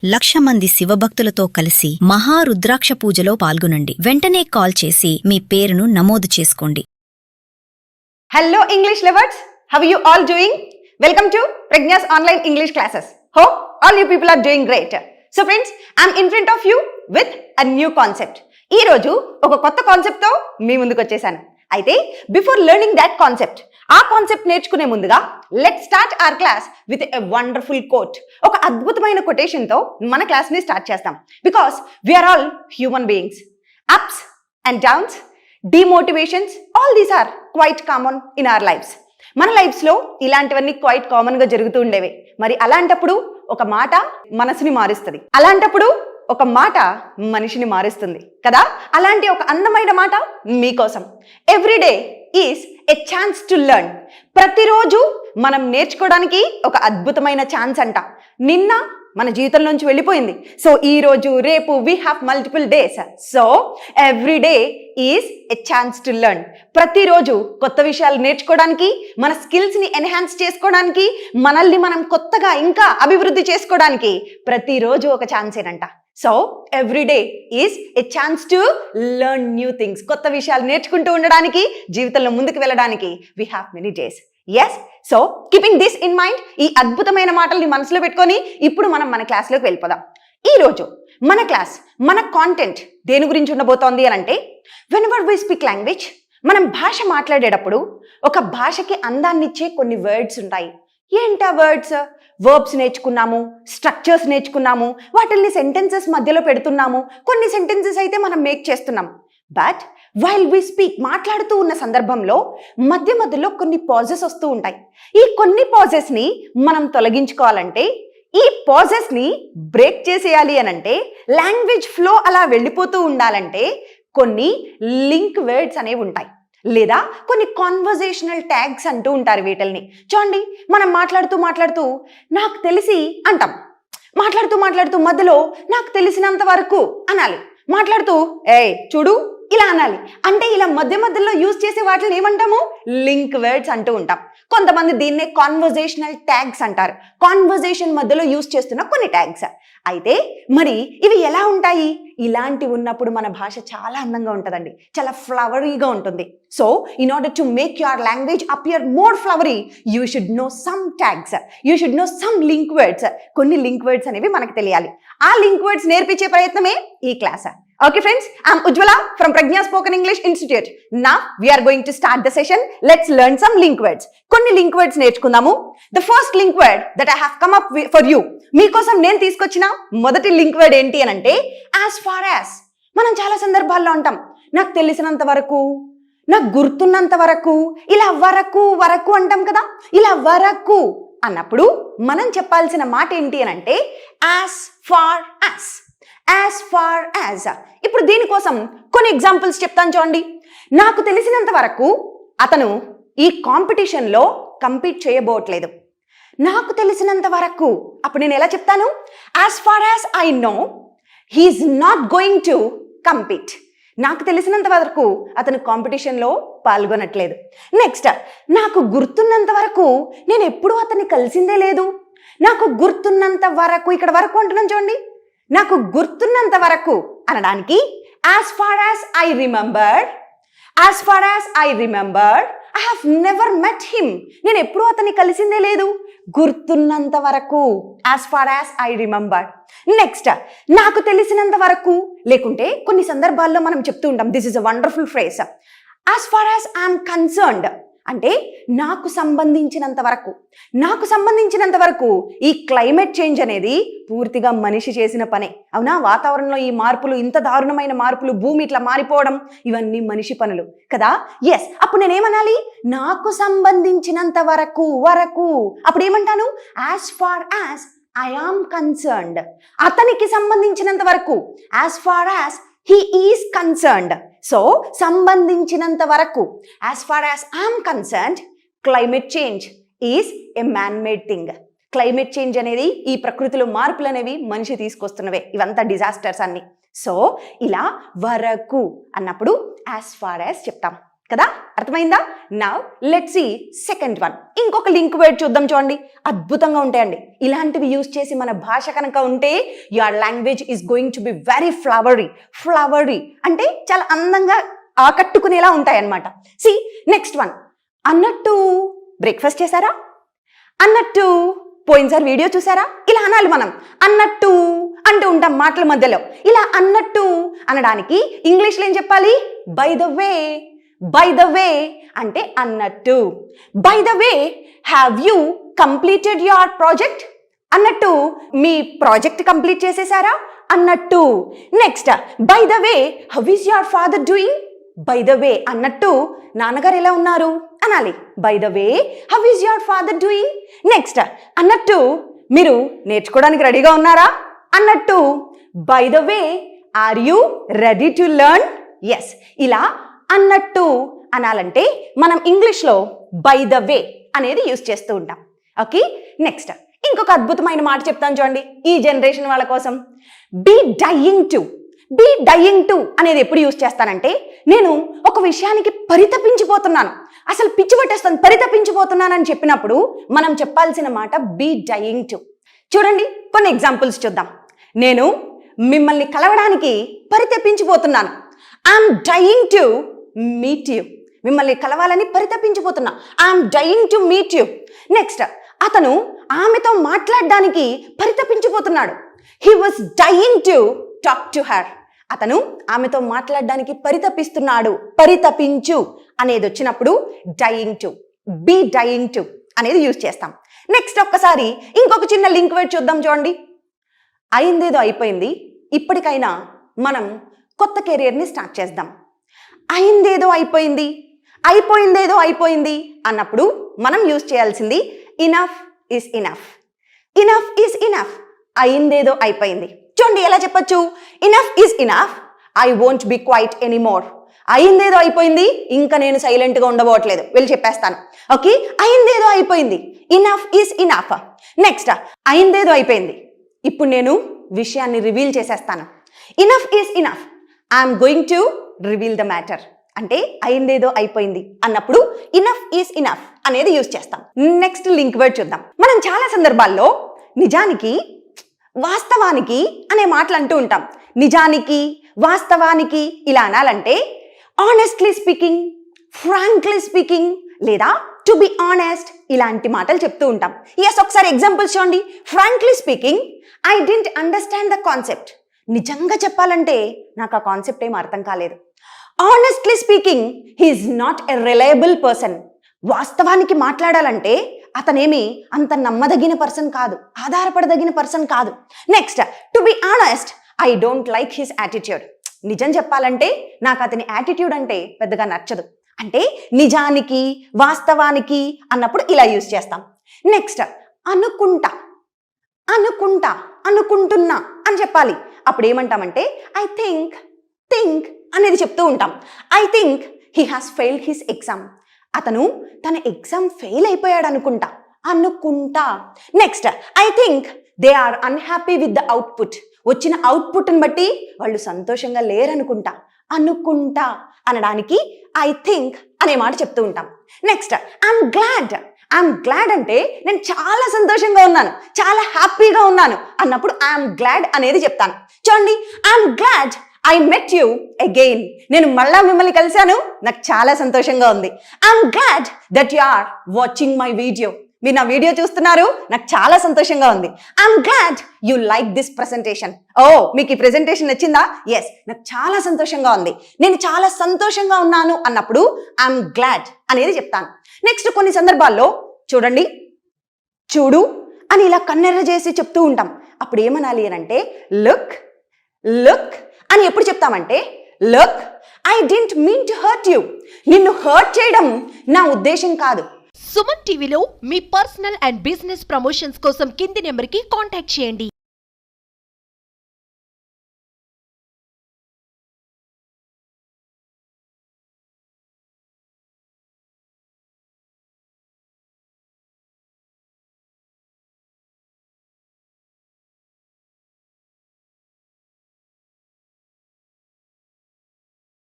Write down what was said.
1,00,000 మంది శివభక్తులతో కలిసి మహారుద్రాక్ష పూజలో పాల్గొనండి. వెంటనే కాల్ చేసి మీ పేరును నమోదు చేసుకోండి. Hello English lovers, how are you all doing? Welcome to Pragna's online English classes. Hope all you people are doing great. So friends, I'm in front of you with a new concept. ఈ రోజు ఒక కొత్త concept తో మీ ముందుకు వచ్చేసాను. అయితే before learning that concept, ఆ concept నేర్చుకునే ముందుగా let's start our class with a wonderful quote. ఒక అద్భుతమైన కొటేషన్ తో మన క్లాస్ ని స్టార్ట్ చేస్తాం. Because we are all human beings. Ups and downs, demotivations, all these are quite common in our lives. మన లైఫ్స్ లో ఇలాంటివన్నీ క్వైట్ కామన్ గా జరుగుతూ ఉండేవి. మరి అలాంటప్పుడు ఒక మాట మనసుని మారుస్తుంది, అలాంటప్పుడు ఒక మాట మనిషిని మారుస్తుంది కదా. అలాంటి ఒక అందమైన మాట మీకోసం. Everyday is a chance to learn. ప్రతిరోజు మనం నేర్చుకోవడానికి ఒక అద్భుతమైన ఛాన్స్ అంట. నిన్న మన జీవితంలోంచి వెళ్ళిపోయింది. సో ఈ రోజు, రేపు we have multiple days. So everyday is a chance to learn. ప్రతిరోజు కొత్త విషయాలు నేర్చుకోవడానికి, మన స్కిల్స్ ని ఎన్హాన్స్ చేసుకోవడానికి, మనల్ని మనం కొత్తగా ఇంకా అభివృద్ధి చేసుకోవడానికి ప్రతిరోజు ఒక ఛాన్సేనంట. So everyday is a chance to learn new things. కొత్త విషయాలు నేర్చుకుంటూ ఉండడానికి, జీవితంలో ముందుకు వెళ్ళడానికి we have many days. Yes, so keeping this in mind, ఈ అద్భుతమైన మాటల్ని మనసులో పెట్టుకొని ఇప్పుడు మనం మన క్లాస్లోకి వెళ్ళిపోదాం. ఈరోజు మన క్లాస్, మన కాంటెంట్ దేని గురించి ఉండబోతోంది అని అంటే, వెనెవర్ వి స్పీక్ లాంగ్వేజ్, మనం భాష మాట్లాడేటప్పుడు ఒక భాషకి అందాన్నిచ్చే కొన్ని వర్డ్స్ ఉంటాయి. ఏంటా వర్డ్స్? వర్బ్స్ నేర్చుకున్నాము, స్ట్రక్చర్స్ నేర్చుకున్నాము, వాటిల్ని సెంటెన్సెస్ మధ్యలో పెడుతున్నాము, కొన్ని సెంటెన్సెస్ అయితే మనం మేక్ చేస్తున్నాము. బట్ వైల్ వి స్పీక్, మాట్లాడుతూ ఉన్న సందర్భంలో మధ్య మధ్యలో కొన్ని పాజెస్ వస్తూ ఉంటాయి. ఈ కొన్ని పాజెస్ని మనం తొలగించుకోవాలంటే, ఈ పాజెస్ని బ్రేక్ చేసేయాలి అనంటే, లాంగ్వేజ్ ఫ్లో అలా వెళ్ళిపోతూ ఉండాలంటే కొన్ని లింక్ వర్డ్స్ అనేవి ఉంటాయి, లేదా కొన్ని కాన్వర్జేషనల్ ట్యాగ్స్ అంటూ ఉంటారు వీటిల్ని. చూడండి, మనం మాట్లాడుతూ నాకు తెలిసి అంటాం. మాట్లాడుతూ మధ్యలో నాకు తెలిసినంత వరకు అనాలి. మాట్లాడుతూ చూడు ఇలా అనాలి. అంటే ఇలా మధ్య మధ్యలో యూజ్ చేసే వాటిని ఏమంటాము? లింక్ వర్డ్స్ అంటూ ఉంటాం. కొంతమంది దీన్నే కాన్వర్జేషనల్ ట్యాగ్స్ అంటారు. కాన్వర్జేషన్ మధ్యలో యూజ్ చేస్తున్న కొన్ని ట్యాగ్స్. అయితే మరి ఇవి ఎలా ఉంటాయి? ఇలాంటి ఉన్నప్పుడు మన భాష చాలా అందంగా ఉంటుందండి, చాలా ఫ్లవరీగా ఉంటుంది. So in order to make your language appear more flowery, you should know some tags, you should know some link words. కొన్ని లింక్ వర్డ్స్ అనేవి మనకు తెలియాలి. ఆ లింక్ వర్డ్స్ నేర్పించే ప్రయత్నమే ఈ class. Okay friends, I'm Ujjwala from Pragna Spoken English Institute. Now we are going to start the session. Let's learn some link words. Konni link words నేర్చుకుందాము. The first link word that I have come up for you, మీకోసం నేను తీసుకొచ్చిన మొదటి link word ఏంటి అని అంటే as far as. మనం చాలా సందర్భాల్లో అంటాం, నాకు తెలిసినంత వరకు, నాకు గుర్తున్నంత వరకు, ఇలా వరకు అంటాం కదా. ఇలా వరకు అన్నప్పుడు మనం చెప్పాల్సిన మాట ఏంటి అని అంటే as far as. As far as. ఇప్పుడు దీనికోసం కొన్ని ఎగ్జాంపుల్స్ చెప్తాను చూడండి. నాకు తెలిసినంత వరకు అతను ఈ కాంపిటీషన్లో కంపీట్ చేయబోట్లేదు. నాకు తెలిసినంత వరకు, అప్పుడు నేను ఎలా చెప్తాను? as far as I know, he is not going to compete. నాకు తెలిసినంత వరకు అతను కాంపిటీషన్లో పాల్గొనట్లేదు. నెక్స్ట్, నాకు గుర్తున్నంత వరకు నేను ఎప్పుడూ అతన్ని కలిసిందే లేదు. నాకు గుర్తున్నంత వరకు, ఇక్కడ వరకు అంటున్నాను చూడండి. నాకు గుర్తున్నంత వరకు అనడానికి as far as I remember, as far as I remember, I have never met him. నేను ఎప్పుడూ అతన్ని కలిసిందే లేదు. గుర్తున్నంత వరకు, as far as I remember. Next, నాకు తెలిసినంత వరకు, లేకుంటే కొన్ని సందర్భాల్లో మనం చెప్తూ ఉంటాం, this is a wonderful phrase, as far as I am concerned. అంటే నాకు సంబంధించినంత వరకు, నాకు సంబంధించినంత వరకు ఈ క్లైమేట్ చేంజ్ అనేది పూర్తిగా మనిషి చేసిన పనే. అవునా? వాతావరణంలో ఈ మార్పులు, ఇంత దారుణమైన మార్పులు, భూమి ఇట్లా మారిపోవడం, ఇవన్నీ మనిషి పనులు కదా. ఎస్, అప్పుడు నేనేమనాలి? నాకు సంబంధించినంత వరకు. అప్పుడు ఏమంటాను? as far as I am concerned. అతనికి సంబంధించినంత వరకు, as far as he is concerned. So సంబంధించినంత వరకు, as far as I am concerned, climate change is a man-made thing. Climate change అనేది, ఈ ప్రకృతిలో మార్పులు అనేవి మనిషి తీసుకొస్తున్నవే. ఇవంతా డిజాస్టర్స్ అన్ని. సో ఇలా వరకు అన్నప్పుడు as far as చెప్తాం కదా, అర్థమైందా? Now let's see second one. ఇంకొక లింక్ వర్డ్ చూద్దాం. చూడండి, అద్భుతంగా ఉంటాయండి. ఇలాంటివి యూజ్ చేసి మన భాష కనుక ఉంటే your language is going to be very flowery అంటే చాలా అందంగా ఆకట్టుకునేలా ఉంటాయి అన్నమాట. See next one. అన్నట్టు బ్రేక్ఫాస్ట్ చేశారా, అన్నట్టు పోయినసారి వీడియో చూసారా, ఇలా అనాలి మనం. అన్నట్టు అంటూ ఉంటాం మాటల మధ్యలో. ఇలా అన్నట్టు అనడానికి ఇంగ్లీష్లో ఏం చెప్పాలి? బై ద వే అంటే అన్నట్టు. By the way, have you completed your project? అన్నట్టు మీ ప్రాజెక్ట్ కంప్లీట్ చేసేసారా అన్నట్టు. Next, by the way, how is your father doing? By the way అన్నట్టు నాన్నగారు ఎలా ఉన్నారు అనాలి. By the way, how is your father doing? Next, అన్నట్టు మీరు నేర్చుకోవడానికి రెడీగా ఉన్నారా అన్నట్టు. By the way, are you ready to learn? Yes. ఇలా అన్నట్టు అనాలంటే మనం ఇంగ్లీష్లో బై ద వే అనేది యూజ్ చేస్తూ ఉంటాం. ఓకే, నెక్స్ట్ ఇంకొక అద్భుతమైన మాట చెప్తాను చూడండి ఈ జనరేషన్ వాళ్ళ కోసం. బీ డయింగ్ టు అనేది ఎప్పుడు యూజ్ చేస్తానంటే, నేను ఒక విషయానికి పరితపించిపోతున్నాను, అసలు పిచ్చి పట్టేస్తాను, పరితపించిపోతున్నాను అని చెప్పినప్పుడు మనం చెప్పాల్సిన మాట బీ డయింగ్ టు. చూడండి కొన్ని ఎగ్జాంపుల్స్ చూద్దాం. నేను మిమ్మల్ని కలవడానికి పరితపించిపోతున్నాను. I'm dying to meet you. మిమ్మల్ని కలవాలని పరితపించిపోతున్నా. I'm dying to meet you. Next, అతను ఆమెతో మాట్లాడడానికి పరితపించిపోతున్నాడు. He was dying to talk to her. అతను ఆమెతో మాట్లాడడానికి పరితపిస్తున్నాడు. పరితపించు అనేది వచ్చినప్పుడు dying to, be dying to అనేది యూజ్ చేస్తాం. నెక్స్ట్ ఒక్కసారి ఇంకొక చిన్న లింక్ వర్డ్ చూద్దాం. చూడండి, అయిందేదో అయిపోయింది, ఇప్పటికైనా మనం కొత్త కెరియర్ని స్టార్ట్ చేద్దాం. అయిందేదో అయిపోయింది, అయిపోయిందేదో అయిపోయింది అన్నప్పుడు మనం యూజ్ చేయాల్సింది ఇనఫ్ ఈస్ ఇనఫ్. అయిందేదో అయిపోయింది. చూడండి ఎలా చెప్పచ్చు. Enough is enough, I won't be quiet anymore. అయిందేదో అయిపోయింది, ఇంకా నేను సైలెంట్గా ఉండబోట్లేదు, వెళ్ళి చెప్పేస్తాను. ఓకే, అయిందేదో అయిపోయింది, ఇనఫ్ ఈస్ ఇనఫ్. నెక్స్ట్, అయిందేదో అయిపోయింది, ఇప్పుడు నేను విషయాన్ని రివీల్ చేసేస్తాను. Enough is enough, I'm going to reveal the matter. అంటే అయిందేదో అయిపోయింది అన్నప్పుడు ఇనఫ్ ఈస్ ఇనఫ్ అనేది యూజ్ చేస్తాం. నెక్స్ట్ లింక్ వర్డ్ చూద్దాం. మనం చాలా సందర్భాల్లో నిజానికి, వాస్తవానికి అనే మాటలు అంటూ ఉంటాం. నిజానికి, వాస్తవానికి ఇలా అనాలంటే ఆనెస్ట్లీ స్పీకింగ్, ఫ్రాంక్లీ స్పీకింగ్ లేదా టు బి ఆనెస్ట్ ఇలాంటి మాటలు చెప్తూ ఉంటాం. ఎస్, ఒకసారి ఎగ్జాంపుల్స్ చూడండి. Frankly speaking, I didn't understand the concept. నిజంగా చెప్పాలంటే నాకు ఆ కాన్సెప్ట్ ఏం అర్థం కాలేదు. Honestly speaking, he is not a reliable person. వాస్తవానికి మాట్లాడాలంటే అతనేమి అంత నమ్మదగిన పర్సన్ కాదు, ఆధారపడదగిన పర్సన్ కాదు. Next, to be honest, I don't like his attitude. నిజం చెప్పాలంటే నాకు అతని యాటిట్యూడ్ అంటే పెద్దగా నచ్చదు. అంటే నిజానికి, వాస్తవానికి అన్నప్పుడు ఇలా యూజ్ చేస్తాం. నెక్స్ట్, అనుకుంటున్నా అని చెప్పాలి. అప్పుడు ఏమంటామంటే ఐ థింక్ అనేది చెప్తూ ఉంటాం. I think he has failed his exam. అతను తన ఎగ్జామ్ ఫెయిల్ అయిపోయాడు అనుకుంటా. Next, I think they are unhappy with the output. వచ్చిన అవుట్పుట్ని బట్టి వాళ్ళు సంతోషంగా లేరనుకుంటా. అనుకుంటా అనడానికి ఐ థింక్ అనే మాట చెప్తూ ఉంటాం. నెక్స్ట్, ఐఎమ్ గ్లాడ్ అంటే నేను చాలా సంతోషంగా ఉన్నాను, చాలా హ్యాపీగా ఉన్నాను అన్నప్పుడు ఐఎమ్ గ్లాడ్ అనేది చెప్తాను. చూడండి, I'm glad I met you again. నేను మళ్ళా మిమ్మల్ని కలిశాను, నాకు చాలా సంతోషంగా ఉంది. I'm glad that you are watching my video. మీరు నా వీడియో చూస్తున్నారు, నాకు చాలా సంతోషంగా ఉంది. I'm glad you like this presentation. ఓ, మీకు ఈ ప్రెజెంటేషన్ నచ్చిందా? ఎస్, నాకు చాలా సంతోషంగా ఉంది, నేను చాలా సంతోషంగా ఉన్నాను అన్నప్పుడు ఐఎమ్ గ్లాడ్ అనేది చెప్తాను. నెక్స్ట్, కొన్ని సందర్భాల్లో చూడండి, చూడు అని ఇలా కన్నెర్ర చేసి చెప్తూ ఉంటాం. అప్పుడు ఏమనాలి అని అంటే లుక్ అని ఎప్పుడు చెప్తామంటే look, I didn't mean to hurt you. నిన్ను హర్ట్ చేయడం నా ఉద్దేశం కాదు. సుమన్ టీవీలో మీ పర్సనల్ అండ్ బిజినెస్ ప్రమోషన్స్ కోసం కింది నెంబర్కి కాంటాక్ట్ చేయండి.